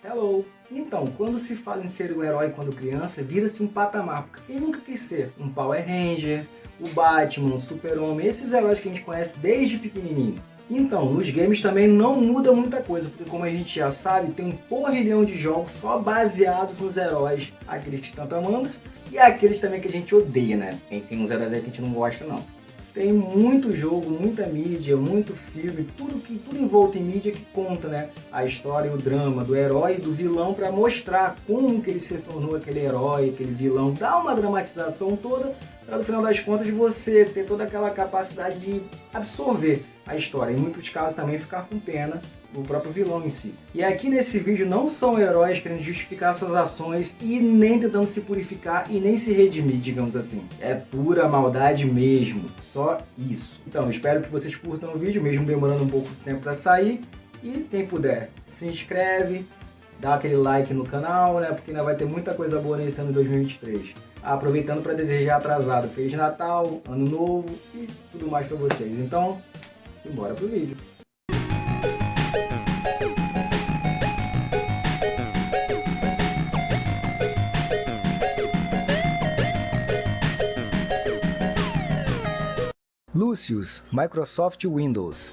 Hello! Então, quando se fala em ser um herói quando criança, vira-se um patamar, porque quem nunca quis ser? Um Power Ranger, o Batman, o Super-Homem, esses heróis que a gente conhece desde pequenininho. Então, nos games também não muda muita coisa, porque como a gente já sabe, tem um porrilhão de jogos só baseados nos heróis, aqueles que tanto amamos, e aqueles também que a gente odeia, né? Tem uns heróis aí que a gente não gosta não. Tem muito jogo, muita mídia, muito filme, tudo envolto em mídia que conta, né, a história e o drama do herói e do vilão para mostrar como que ele se tornou aquele herói, aquele vilão, dá uma dramatização toda para no final das contas você ter toda aquela capacidade de absorver a história. Em muitos casos também ficar com pena o próprio vilão em si. E aqui nesse vídeo não são heróis querendo justificar suas ações e nem tentando se purificar e nem se redimir, digamos assim. É pura maldade mesmo, só isso. Então, espero que vocês curtam o vídeo, mesmo demorando um pouco de tempo para sair. E quem puder, se inscreve, dá aquele like no canal, né? Porque ainda vai ter muita coisa boa nesse ano de 2023. Aproveitando para desejar atrasado Feliz Natal, Ano Novo e tudo mais para vocês. Então, bora pro vídeo. Lucius, Microsoft Windows.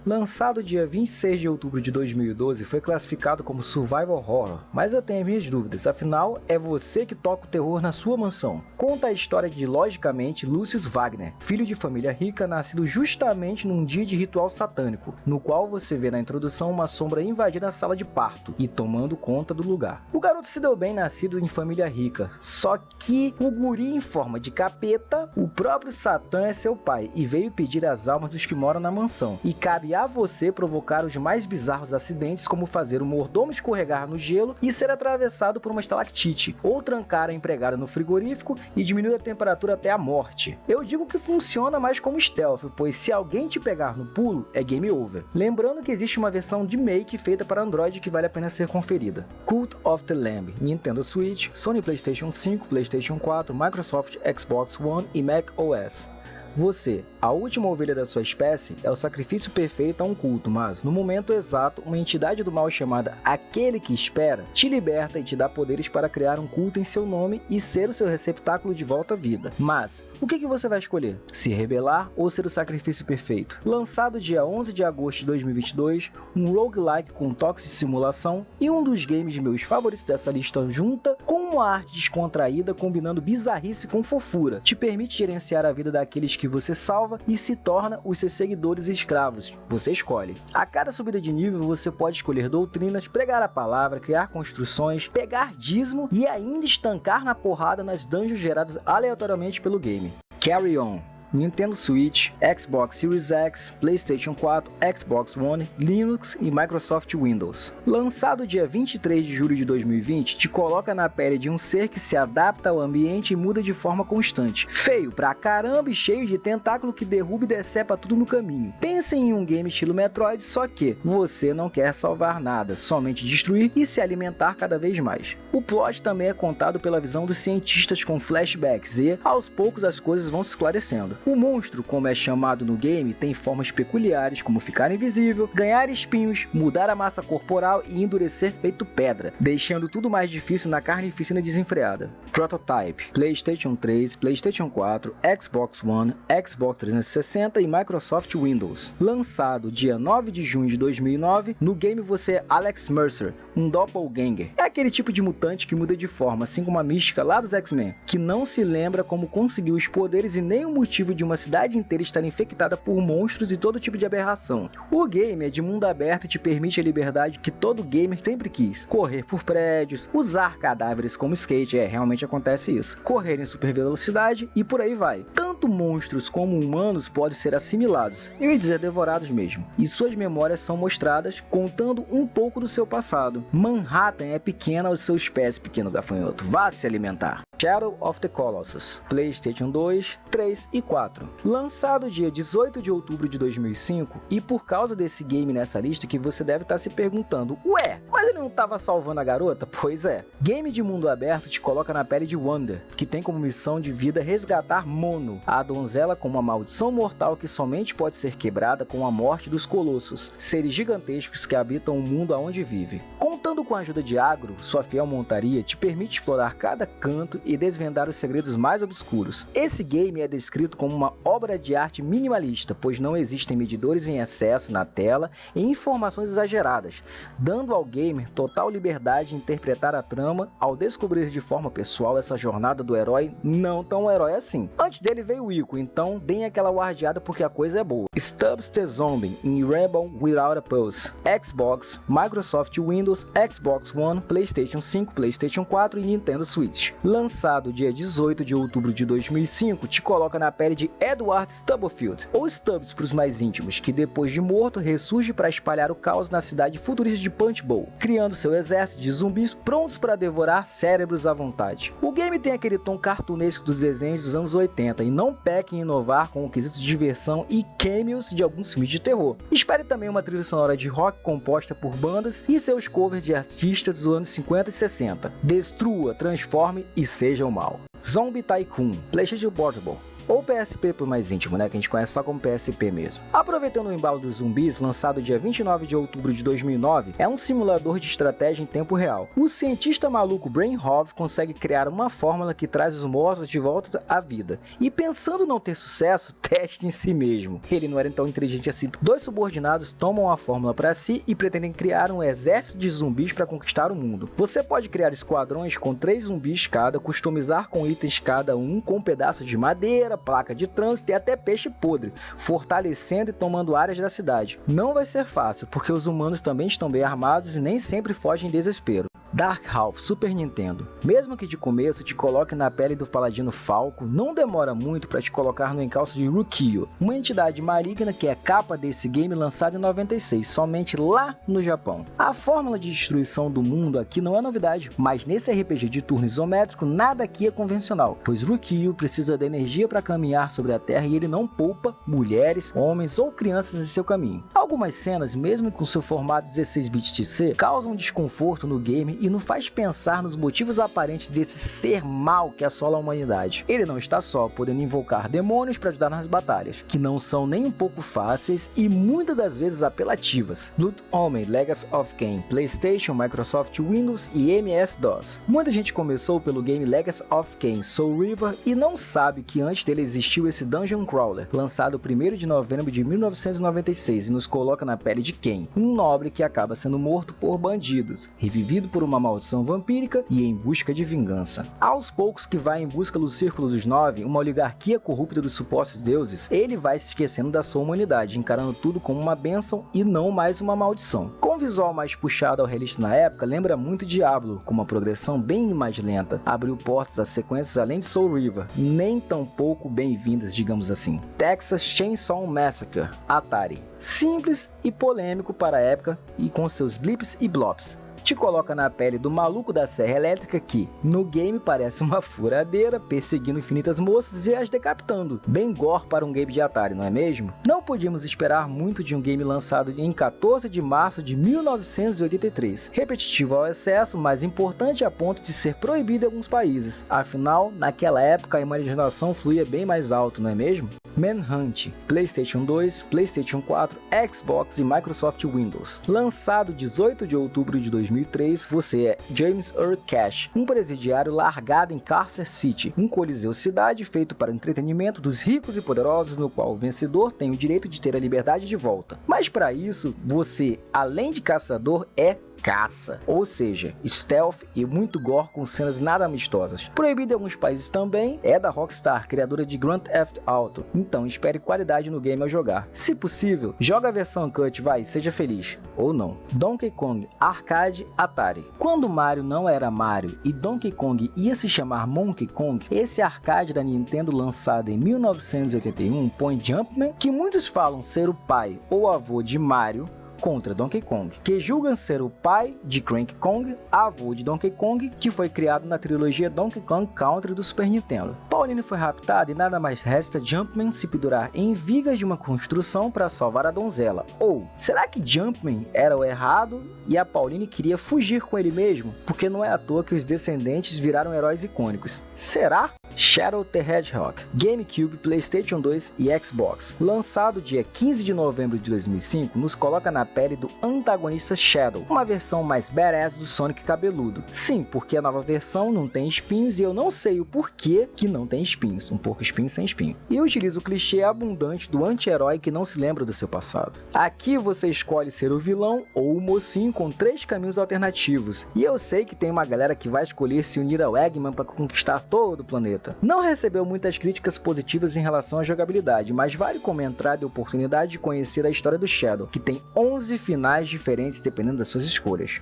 Lançado dia 26 de outubro de 2012, foi classificado como Survival Horror, mas eu tenho minhas dúvidas, afinal é você que toca o terror na sua mansão. Conta a história de, logicamente, Lucius Wagner, filho de família rica, nascido justamente num dia de ritual satânico, no qual você vê na introdução uma sombra invadindo a sala de parto e tomando conta do lugar. O garoto se deu bem nascido em família rica, só que o guri em forma de capeta, o próprio Satã é seu pai e veio pedir as almas dos que moram na mansão, e cabe a você provocar os mais bizarros acidentes, como fazer o mordomo escorregar no gelo e ser atravessado por uma estalactite, ou trancar a empregada no frigorífico e diminuir a temperatura até a morte. Eu digo que funciona mais como stealth, pois se alguém te pegar no pulo, é game over. Lembrando que existe uma versão de Make feita para Android que vale a pena ser conferida. Cult of the Lamb, Nintendo Switch, Sony PlayStation 5, PlayStation 4, Microsoft Xbox One e Mac OS. Você, a última ovelha da sua espécie, é o sacrifício perfeito a um culto, mas, no momento exato, uma entidade do mal chamada Aquele que Espera te liberta e te dá poderes para criar um culto em seu nome e ser o seu receptáculo de volta à vida. Mas, o que você vai escolher? Se rebelar ou ser o sacrifício perfeito? Lançado dia 11 de agosto de 2022, um roguelike com toques de simulação e um dos games meus favoritos dessa lista junta com uma arte descontraída combinando bizarrice com fofura, te permite gerenciar a vida daqueles que você salva e se torna os seus seguidores e escravos. Você escolhe. A cada subida de nível você pode escolher doutrinas, pregar a palavra, criar construções, pegar dízimo e ainda estancar na porrada nas dungeons geradas aleatoriamente pelo game. Carry On. Nintendo Switch, Xbox Series X, PlayStation 4, Xbox One, Linux e Microsoft Windows. Lançado dia 23 de julho de 2020, te coloca na pele de um ser que se adapta ao ambiente e muda de forma constante. Feio pra caramba e cheio de tentáculo que derruba e decepa tudo no caminho. Pense em um game estilo Metroid, só que você não quer salvar nada, somente destruir e se alimentar cada vez mais. O plot também é contado pela visão dos cientistas com flashbacks e, aos poucos, as coisas vão se esclarecendo. O monstro, como é chamado no game, tem formas peculiares como ficar invisível, ganhar espinhos, mudar a massa corporal e endurecer feito pedra, deixando tudo mais difícil na carnificina desenfreada. Prototype, PlayStation 3, PlayStation 4, Xbox One, Xbox 360 e Microsoft Windows. Lançado dia 9 de junho de 2009, no game você é Alex Mercer, um doppelganger. É aquele tipo de mutante que muda de forma, assim como a mística lá dos X-Men, que não se lembra como conseguiu os poderes e nem o motivo de uma cidade inteira estar infectada por monstros e todo tipo de aberração. O game é de mundo aberto e te permite a liberdade que todo gamer sempre quis. Correr por prédios, usar cadáveres como skate, realmente acontece isso. Correr em super velocidade e por aí vai. Tanto monstros como humanos podem ser assimilados, eu ia dizer devorados mesmo, e suas memórias são mostradas contando um pouco do seu passado. Manhattan é pequena aos seus pés, pequeno gafanhoto, vá se alimentar. Shadow of the Colossus, PlayStation 2, 3 e 4. Lançado dia 18 de outubro de 2005, e por causa desse game nessa lista que você deve estar se perguntando, ué, mas ele não estava salvando a garota? Pois é. Game de mundo aberto te coloca na pele de Wanda, que tem como missão de vida resgatar Mono, a donzela com uma maldição mortal que somente pode ser quebrada com a morte dos Colossos, seres gigantescos que habitam o mundo aonde vive. Com Contando com a ajuda de Agro, sua fiel montaria te permite explorar cada canto e desvendar os segredos mais obscuros. Esse game é descrito como uma obra de arte minimalista, pois não existem medidores em excesso na tela e informações exageradas, dando ao gamer total liberdade de interpretar a trama ao descobrir de forma pessoal essa jornada do herói não tão herói assim. Antes dele veio o Ico, então deem aquela guardiada porque a coisa é boa. Stubbs the Zombie in Rebel Without a Pulse, Xbox, Microsoft Windows, Xbox One, PlayStation 5, PlayStation 4 e Nintendo Switch. Lançado dia 18 de outubro de 2005, te coloca na pele de Edward Stubblefield, ou Stubbs para os mais íntimos, que depois de morto ressurge para espalhar o caos na cidade futurista de Punch Bowl, criando seu exército de zumbis prontos para devorar cérebros à vontade. O game tem aquele tom cartunesco dos desenhos dos anos 80 e não peca em inovar com o quesito de diversão e cameos de alguns filmes de terror. Espere também uma trilha sonora de rock composta por bandas e seus covers de artistas dos anos 50 e 60. Destrua, transforme e seja o mal. Zombie Tycoon, PlayStation Portable, ou PSP por mais íntimo, né, que a gente conhece só como PSP mesmo. Aproveitando o embalo dos zumbis, lançado dia 29 de outubro de 2009, é um simulador de estratégia em tempo real. O cientista maluco Brain Hove consegue criar uma fórmula que traz os mortos de volta à vida. E pensando não ter sucesso, teste em si mesmo. Ele não era tão inteligente assim. Dois subordinados tomam a fórmula para si e pretendem criar um exército de zumbis para conquistar o mundo. Você pode criar esquadrões com 3 zumbis cada, customizar com itens cada um, com pedaços de madeira, placa de trânsito e até peixe podre, fortalecendo e tomando áreas da cidade. Não vai ser fácil, porque os humanos também estão bem armados e nem sempre fogem em desespero. Dark Half Super Nintendo. Mesmo que de começo te coloque na pele do paladino Falco, não demora muito para te colocar no encalço de Rukio, uma entidade maligna que é capa desse game lançado em 96, somente lá no Japão. A fórmula de destruição do mundo aqui não é novidade, mas nesse RPG de turno isométrico nada aqui é convencional, pois Rukio precisa da energia para caminhar sobre a Terra e ele não poupa mulheres, homens ou crianças em seu caminho. Algumas cenas, mesmo com seu formato 16 bits de C, causam desconforto no game e nos faz pensar nos motivos aparentes desse ser mal que assola a humanidade. Ele não está só, podendo invocar demônios para ajudar nas batalhas, que não são nem um pouco fáceis e muitas das vezes apelativas. Blood Omen Legacy of Kain, PlayStation, Microsoft Windows e MS-DOS. Muita gente começou pelo game Legacy of Kain Soul River e não sabe que antes dele existiu esse Dungeon Crawler, lançado 1º de novembro de 1996 e nos coloca na pele de Kain, um nobre que acaba sendo morto por bandidos, revivido por uma maldição vampírica e em busca de vingança. Aos poucos que vai em busca do Círculo dos Nove, uma oligarquia corrupta dos supostos deuses, ele vai se esquecendo da sua humanidade, encarando tudo como uma bênção e não mais uma maldição. Com o visual mais puxado ao realista na época, lembra muito Diablo, com uma progressão bem mais lenta, abriu portas a sequências além de Soul River, nem tão pouco bem-vindas, digamos assim. Texas Chainsaw Massacre, Atari. Simples e polêmico para a época e com seus blips e blops. Te coloca na pele do maluco da serra elétrica que, no game, parece uma furadeira perseguindo infinitas moças e as decapitando. Bem gore para um game de Atari, não é mesmo? Não podíamos esperar muito de um game lançado em 14 de março de 1983. Repetitivo ao excesso, mas importante a ponto de ser proibido em alguns países. Afinal, naquela época a imaginação fluía bem mais alto, não é mesmo? Manhunt, PlayStation 2, PlayStation 4, Xbox e Microsoft Windows. Lançado 18 de outubro de 2003, você é James Earl Cash, um presidiário largado em Carcer City, um coliseu cidade feito para o entretenimento dos ricos e poderosos, no qual o vencedor tem o direito de ter a liberdade de volta. Mas para isso, você, além de caçador, é caça, ou seja, stealth e muito gore com cenas nada amistosas. Proibido em alguns países também, é da Rockstar, criadora de Grand Theft Auto, então espere qualidade no game ao jogar. Se possível, joga a versão cut, vai, seja feliz, ou não. Donkey Kong Arcade Atari. Quando Mario não era Mario e Donkey Kong ia se chamar Monkey Kong, esse arcade da Nintendo lançado em 1981 põe Jumpman, que muitos falam ser o pai ou avô de Mario, contra Donkey Kong, que julgam ser o pai de Cranky Kong, avô de Donkey Kong, que foi criado na trilogia Donkey Kong Country do Super Nintendo. Pauline foi raptada e nada mais resta Jumpman se pendurar em vigas de uma construção para salvar a donzela. Ou, será que Jumpman era o errado e a Pauline queria fugir com ele mesmo? Porque não é à toa que os descendentes viraram heróis icônicos. Será? Shadow the Hedgehog, GameCube, PlayStation 2 e Xbox. Lançado dia 15 de novembro de 2005, nos coloca na pele do antagonista Shadow, uma versão mais badass do Sonic cabeludo. Sim, porque a nova versão não tem espinhos e eu não sei o porquê que não tem espinhos, um porco espinho sem espinho. E utiliza o clichê abundante do anti-herói que não se lembra do seu passado. Aqui você escolhe ser o vilão ou o mocinho com 3 caminhos alternativos, e eu sei que tem uma galera que vai escolher se unir ao Eggman para conquistar todo o planeta. Não recebeu muitas críticas positivas em relação à jogabilidade, mas vale como entrada e oportunidade de conhecer a história do Shadow, que tem 11 finais diferentes dependendo das suas escolhas.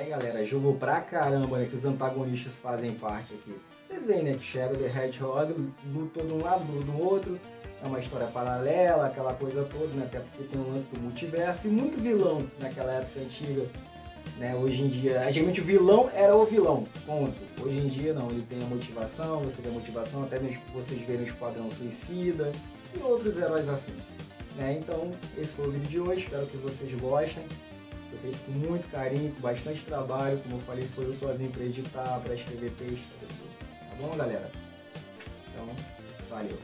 Galera, jogo pra caramba, né, que os antagonistas fazem parte aqui. Vocês veem, né, que Shadow the Hedgehog lutou de um lado, lutou do outro, é uma história paralela, aquela coisa toda, né, até porque tem um lance do multiverso e muito vilão naquela época antiga. Né, hoje em dia, antigamente o vilão era o vilão, ponto. Hoje em dia não, ele tem a motivação, você tem a motivação, até mesmo vocês verem o Esquadrão Suicida e outros heróis afins. Né? Então, esse foi o vídeo de hoje, espero que vocês gostem. Foi feito com muito carinho, com bastante trabalho, como eu falei, sou eu sozinho para editar, para escrever texto, tá bom, galera? Então, valeu!